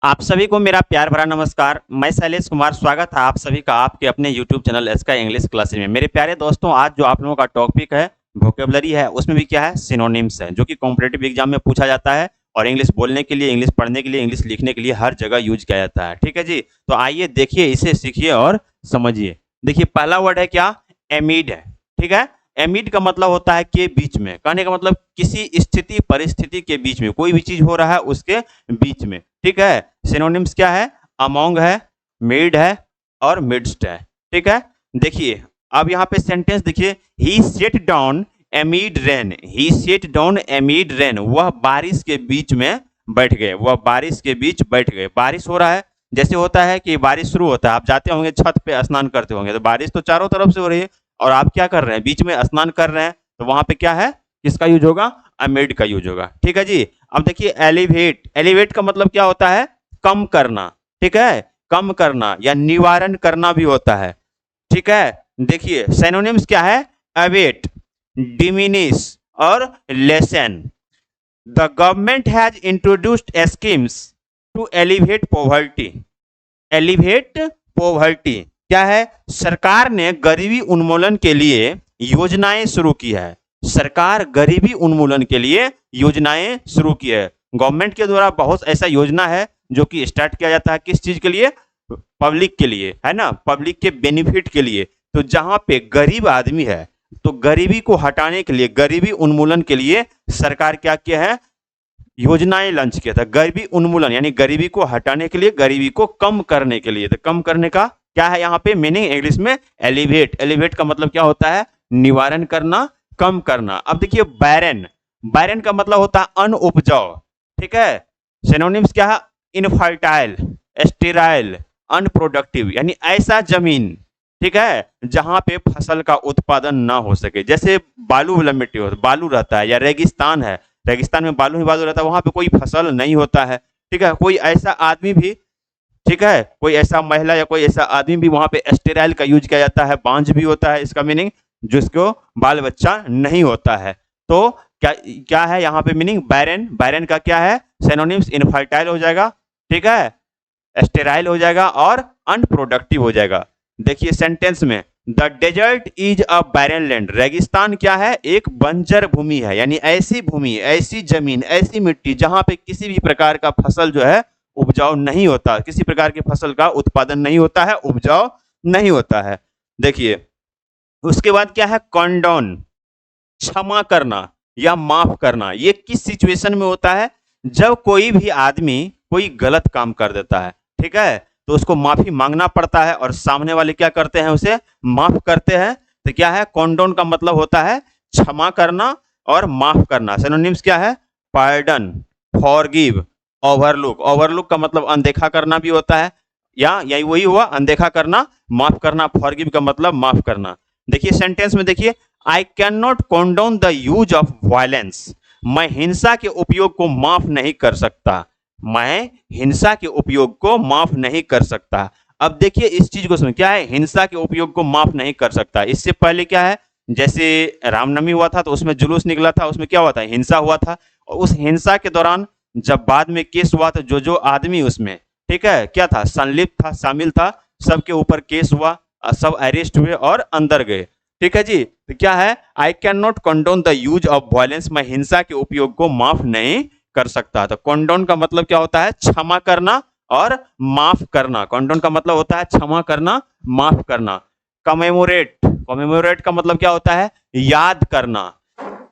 आप सभी को मेरा प्यार भरा नमस्कार। मैं शैलेश कुमार, स्वागत है आप सभी का आपके अपने YouTube channel sky English classes में। मेरे प्यारे दोस्तों, आज जो आप लोगों का टॉपिक है वोकेबलरी है, उसमें भी क्या है, सिनोनिम्स है, जो कि कॉम्पिटिटिव एग्जाम में पूछा जाता है और इंग्लिश बोलने के लिए, इंग्लिश पढ़ने के लिए, इंग्लिश लिखने के लिए हर जगह यूज किया जाता है। ठीक है जी, तो आइए देखिए, इसे सीखिए और समझिए। देखिए, पहला वर्ड है क्या, एमिड है। ठीक है, एमिड का मतलब होता है के बीच में, कहने का मतलब किसी स्थिति परिस्थिति के बीच में, कोई भी चीज हो रहा है उसके बीच में। ठीक है, सिनोनिम्स क्या है, अमोंग है, मिड है और मिडस्ट है। ठीक है, देखिए अब यहाँ पे सेंटेंस देखिए, ही सेट डाउन एमिड रेन, ही सेट डाउन एमिड रेन, वह बारिश के बीच में बैठ गए, वह बारिश के बीच बैठ गए। बारिश हो रहा है, जैसे होता है कि बारिश शुरू होता है, आप जाते होंगे छत पे स्नान करते होंगे, तो बारिश तो चारों तरफ से हो रही है और आप क्या कर रहे हैं, बीच में स्नान कर रहे हैं, तो वहां पे क्या है, किसका यूज होगा, अमिड का यूज होगा। ठीक है जी, अब देखिए एलिवेट, एलिवेट का मतलब क्या होता है, कम करना। ठीक है, कम करना या निवारण करना भी होता है। ठीक है, देखिए सिनोनिम्स क्या है, अवेट, डिमिनिश और lessen. The government has introduced schemes to alleviate poverty, alleviate poverty क्या है, सरकार ने गरीबी उन्मूलन के लिए योजनाएं शुरू की है। सरकार गरीबी उन्मूलन के लिए योजनाएं शुरू की है। गवर्नमेंट के द्वारा बहुत ऐसा योजना है जो कि स्टार्ट किया जाता है, किस चीज के लिए, पब्लिक के लिए, है ना, पब्लिक के बेनिफिट के लिए। तो जहां पे गरीब आदमी है, तो गरीबी को हटाने के लिए, गरीबी उन्मूलन के लिए सरकार क्या किया है, योजनाएं लॉन्च किया था। गरीबी उन्मूलन यानी गरीबी को हटाने के लिए, गरीबी को कम करने के लिए। तो कम करने का क्या है यहाँ पे मीनिंग, इंग्लिश में एलिवेट। एलिवेट का मतलब क्या होता है, निवारण करना, कम करना। अब देखिए बैरन, बैरन का मतलब होता है अनउपजाऊ। ठीक है, सिनोनिम्स क्या है, इनफर्टाइल, स्टेराइल, अनप्रोडक्टिव, यानी ऐसा जमीन, ठीक है, जहां पे फसल का उत्पादन ना हो सके। जैसे बालू वाला मिट्टी हो, बालू रहता है, या रेगिस्तान है, रेगिस्तान में बालू ही बालू रहता है, वहां पे कोई फसल नहीं होता है। ठीक है, कोई ऐसा आदमी भी, ठीक है, कोई ऐसा महिला या कोई ऐसा आदमी भी वहां पे स्टेराइल का यूज किया जाता है, बांझ भी होता है, इसका मीनिंग जिसको बाल बच्चा नहीं होता है। तो क्या क्या है यहाँ पे मीनिंग, बैरन, बैरन का क्या है, सिनोनिम्स इनफर्टाइल हो जाएगा, ठीक है, स्टेराइल हो जाएगा और अनप्रोडक्टिव हो जाएगा। देखिए सेंटेंस में, the desert is a barren land, रेगिस्तान क्या है, एक बंजर भूमि है, यानी ऐसी भूमि, ऐसी जमीन, ऐसी मिट्टी जहां पे किसी भी प्रकार का फसल जो है उपजाऊ नहीं होता, किसी प्रकार की फसल का उत्पादन नहीं होता है, उपजाऊ नहीं होता है। देखिए उसके बाद क्या है, कॉन्डोन, क्षमा करना या माफ करना। ये किस सिचुएशन में होता है, जब कोई भी आदमी कोई गलत काम कर देता है, ठीक है, तो उसको माफी मांगना पड़ता है और सामने वाले क्या करते हैं, उसे माफ करते हैं। तो क्या है, कॉन्डोन का मतलब होता है क्षमा करना और माफ करना। सिनोनिम्स क्या है, पार्डन, फॉरगिव, ओवरलुक। ओवरलुक का मतलब अनदेखा करना भी होता है, या यही वही हुआ, अनदेखा करना, माफ करना। फॉरगिव का मतलब माफ करना। देखिए सेंटेंस में देखिए, I can not condone the use of violence, मैं हिंसा के उपयोग को माफ नहीं कर सकता, मैं हिंसा के उपयोग को माफ नहीं कर सकता। अब देखिए इस चीज को सुन, क्या है, हिंसा के उपयोग को माफ नहीं कर सकता। इससे पहले क्या है, जैसे रामनवमी हुआ था तो उसमें जुलूस निकला था, उसमें क्या हुआ था, हिंसा हुआ था। और उस हिंसा के दौरान जब बाद में केस हुआ तो जो जो आदमी उसमें, ठीक है, क्या था, संलिप्त था, शामिल था, सबके ऊपर केस हुआ, सब अरेस्ट हुए और अंदर गए। ठीक है जी, तो क्या है, आई can not condone the use of violence, मैं हिंसा के उपयोग को माफ नहीं कर सकता। तो कंडोन का मतलब क्या होता है, क्षमा करना और माफ करना। कंडोन का मतलब होता है क्षमा करना, माफ करना। कमेमोरेट, कमेमोरेट का मतलब क्या होता है, याद करना,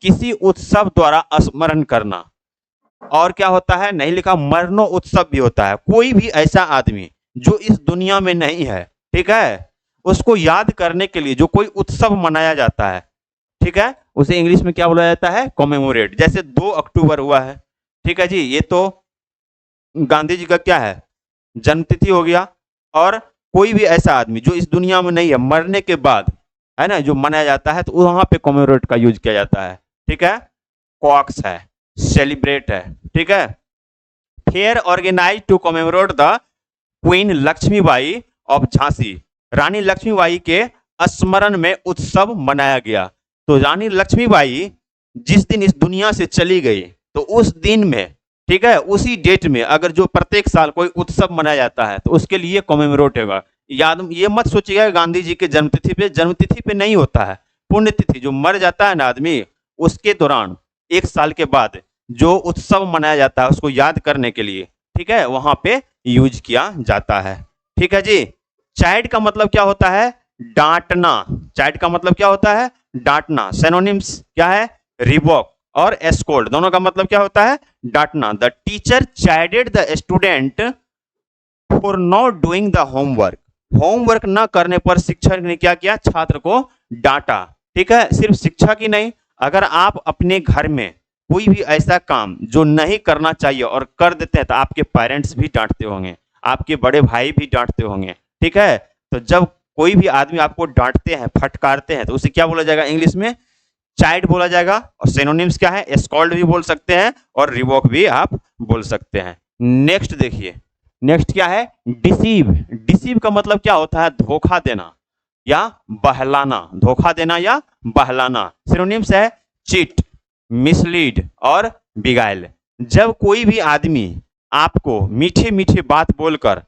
किसी उत्सव द्वारा स्मरण करना। और क्या होता है, नहीं लिखा, मरणो उत्सव भी होता है। कोई भी ऐसा आदमी जो इस दुनिया में नहीं है, ठीक है, उसको याद करने के लिए जो कोई उत्सव मनाया जाता है, ठीक है, उसे इंग्लिश में क्या बोला जाता है, कॉमेमोरेट। जैसे 2 अक्टूबर हुआ है, ठीक है जी, ये तो गांधी जी का क्या है, जन्मतिथि हो गया। और कोई भी ऐसा आदमी जो इस दुनिया में नहीं है, मरने के बाद, है ना, जो मनाया जाता है, तो वहां पे कॉमेमोरेट का यूज किया जाता है। ठीक है, कॉक्स है, सेलिब्रेट है, ठीक है। Fair organise to commemorate the queen Lakshmibai of Jhansi, Rani Lakshmibai के स्मरण में उत्सव मनाया गया। तो रानी लक्ष्मीबाई जिस दिन इस दुनिया से चली गई, तो उस दिन में ठीक है, उसी डेट में अगर जो प्रत्येक साल कोई उत्सव मनाया जाता है तो उसके लिए कॉमेमोरेट होगा। याद ये मत सोचिएगा गांधी जी के जन्मतिथि पे नहीं होता है। पुण्यतिथि जो मर जाता है ना आदमी, उसके दौरान एक साल के बाद जो उत्सव मनाया जाता है उसको याद करने के लिए, ठीक है, वहां पे यूज किया जाता है। ठीक है जी। चाइल्ड का मतलब क्या होता है? डांटना। चाइल्ड का मतलब क्या होता है? डांटना। सिनोनिम्स क्या है? रिवॉक और एस्कोल्ड, दोनों का मतलब क्या होता है? डांटना। The teacher chided the student for not doing the homework. Homework न करने पर शिक्षक ने क्या किया? छात्र को डांटा। ठीक है, सिर्फ शिक्षक ही नहीं, अगर आप अपने घर में कोई भी ऐसा काम जो नहीं करना चाहिए और कर देते हैं तो आपके पेरेंट्स भी डांटते होंगे, आपके बड़े भाई भी डांटते होंगे। ठीक है, तो जब कोई भी आदमी आपको डांटते हैं, फटकारते हैं, तो उसे क्या बोला जाएगा? इंग्लिश में चाइल्ड बोला जाएगा। और सिनोनिम्स क्या है? स्कॉल्ड भी बोल सकते हैं और रिवोक भी आप बोल सकते हैं। नेक्स्ट देखिए, नेक्स्ट क्या है? डिसीव। डिसीव का मतलब क्या होता है? धोखा देना या बहलाना। धोखा देना या बहलाना। सिनोनिम्स है चीट, मिसलीड और बिगाइल। जब कोई भी आदमी आपको मीठे मीठे बात बोलकर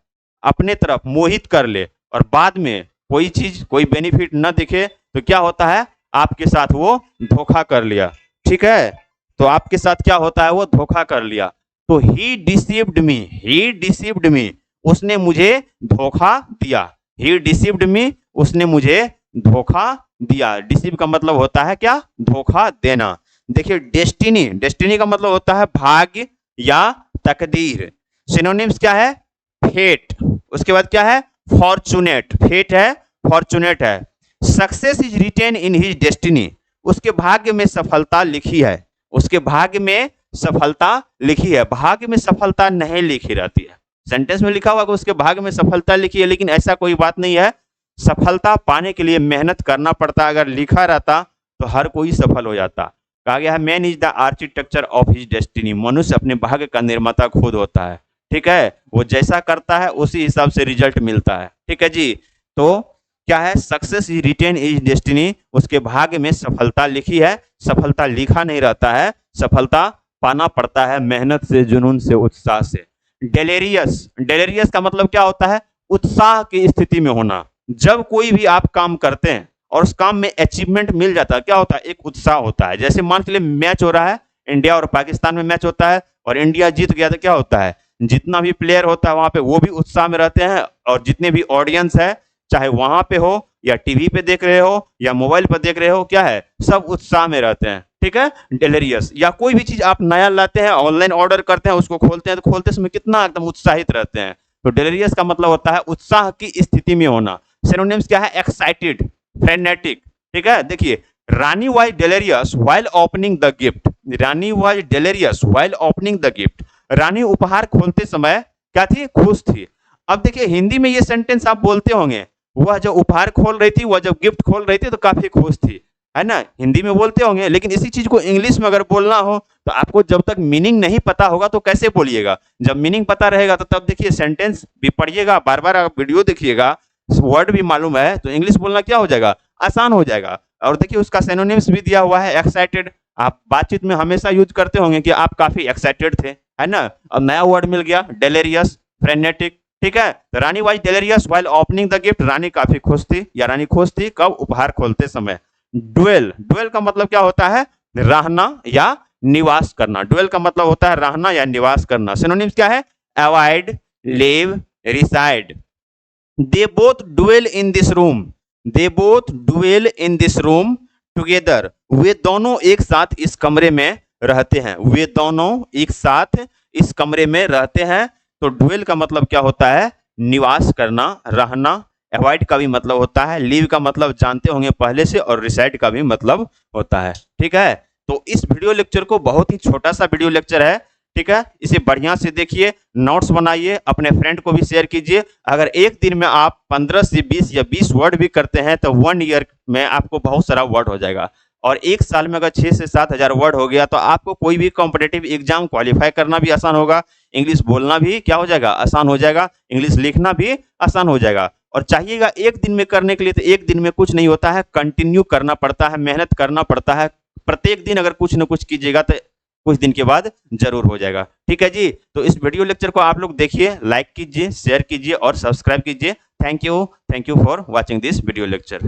अपने तरफ मोहित कर ले और बाद में कोई चीज, कोई बेनिफिट न दिखे, तो क्या होता है? आपके साथ वो धोखा कर लिया। ठीक है, तो आपके साथ क्या होता है? वो धोखा कर लिया। तो ही डिसीव्ड मी, ही डिसीव्ड मी, उसने मुझे धोखा दिया। ही डिसीव्ड मी, उसने मुझे धोखा दिया। डिसीव का मतलब होता है क्या? धोखा देना। देखिए डेस्टिनी, डेस्टिनी का मतलब होता है भाग्य या तकदीर। सिनोनिम्स क्या है? फेट। उसके बाद क्या है? फॉर्चुनेट। फेट है, फॉर्चुनेट है। Success is written in his destiny, उसके भाग्य में सफलता लिखी है। उसके भाग्य में सफलता लिखी है। भाग्य में सफलता नहीं लिखी रहती है। सेंटेंस में लिखा हुआ कि उसके भाग्य में सफलता लिखी है, लेकिन ऐसा कोई बात नहीं है। सफलता पाने के लिए मेहनत करना पड़ता है। अगर लिखा रहता तो हर कोई सफल हो जाता। कहा गया है man is the architecture of his destiny, मनुष्य अपने भाग्य का निर्माता खुद होता है। ठीक है, वो जैसा करता है उसी हिसाब से रिजल्ट मिलता है। ठीक है जी। तो क्या है? Success is written is destiny, उसके भाग्य में सफलता लिखी है। सफलता लिखा नहीं रहता है, सफलता पाना पड़ता है मेहनत से, जुनून से, उत्साह से। डेलेरियस, डेलेरियस का मतलब क्या होता है? उत्साह की स्थिति में होना। जब कोई भी आप काम करते हैं और उस काम में अचीवमेंट मिल जाता है, क्या होता है? एक उत्साह होता है। जैसे मान के लिए मैच हो रहा है, इंडिया और पाकिस्तान में मैच होता है और इंडिया जीत गया, तो क्या होता है? जितना भी प्लेयर होता है वहां पे वो भी उत्साह में रहते हैं, और जितने भी ऑडियंस है, चाहे वहां पे हो या टीवी पे देख रहे हो या मोबाइल पर देख रहे हो, क्या है? सब उत्साह में रहते हैं। ठीक है, डेलेरियस। या कोई भी चीज आप नया लाते हैं, ऑनलाइन ऑर्डर करते हैं, उसको खोलते हैं तो खोलते समय कितना एकदम उत्साहित रहते हैं। तो डेलेरियस का मतलब होता है उत्साह की स्थिति में होना। सिनोनिम्स क्या है? Excited, frenetic. ठीक है, देखिए Rani was delirious while opening the gift. Rani was delirious while opening the gift. Rani उपहार खोलते समय क्या थी? खुश थी। अब देखिए हिंदी में ये सेंटेंस आप बोलते होंगे, वह जब उपहार खोल रही थी, वह जब गिफ्ट खोल रही थी तो काफी खुश थी, है ना? हिंदी में बोलते होंगे, लेकिन इसी चीज को इंग्लिश में अगर बोलना हो तो आपको जब तक मीनिंग नहीं पता होगा तो कैसे बोलिएगा? जब मीनिंग पता रहेगा तो तब देखिए सेंटेंस भी पढ़िएगा, बार बार आप वीडियो देखिएगा, वर्ड भी मालूम है तो इंग्लिश बोलना क्या हो जाएगा? आसान हो जाएगा। और देखिए उसका सिनोनिम्स भी दिया हुआ है, एक्साइटेड। आप बातचीत में हमेशा यूज करते होंगे कि आप काफी एक्साइटेड थे, है ना? अब नया वर्ड मिल गया, डेलेरियस, फ्रेनेटिक। ठीक है, तो Rani was delirious while opening the gift, Rani काफी खुश थी या रानी खुश थी कब? उपहार खोलते समय। ड्वेल, ड्वेल का मतलब क्या होता है? रहना या निवास करना। ड्वेल का मतलब होता है रहना या निवास करना। सिनोनिम्स क्या है? Avoid, live, reside. They both dwell in this room, they both dwell in this room together, वे दोनों एक साथ इस कमरे में रहते हैं। वे दोनों एक साथ इस कमरे में रहते हैं। तो ड्वेल का मतलब क्या होता है? निवास करना, रहना। अवॉइड का भी मतलब होता है, लीव का मतलब जानते होंगे पहले से, और रिसाइड का भी मतलब होता है। ठीक है, तो इस वीडियो लेक्चर को, बहुत ही छोटा सा वीडियो लेक्चर है, ठीक है, इसे बढ़िया से देखिए, नोट्स बनाइए, अपने फ्रेंड को भी शेयर कीजिए। अगर एक दिन में आप 15 से 20 या 20 वर्ड भी करते हैं तो 1 ईयर में आपको बहुत सारा वर्ड हो जाएगा। और एक साल में अगर 6 से 7 हजार वर्ड हो गया तो आपको कोई भी कॉम्पिटेटिव एग्जाम क्वालिफाई करना भी आसान होगा। इंग्लिश बोलना भी क्या हो जाएगा? आसान हो जाएगा। इंग्लिश लिखना भी आसान हो जाएगा। और चाहिएगा एक दिन में करने के लिए, तो एक दिन में कुछ नहीं होता है, कंटिन्यू करना पड़ता है, मेहनत करना पड़ता है। प्रत्येक दिन अगर कुछ न कुछ कीजिएगा तो कुछ दिन के बाद जरूर हो जाएगा। ठीक है जी, तो इस वीडियो लेक्चर को आप लोग देखिए, लाइक कीजिए, शेयर कीजिए और सब्सक्राइब कीजिए। Thank you for watching this video lecture.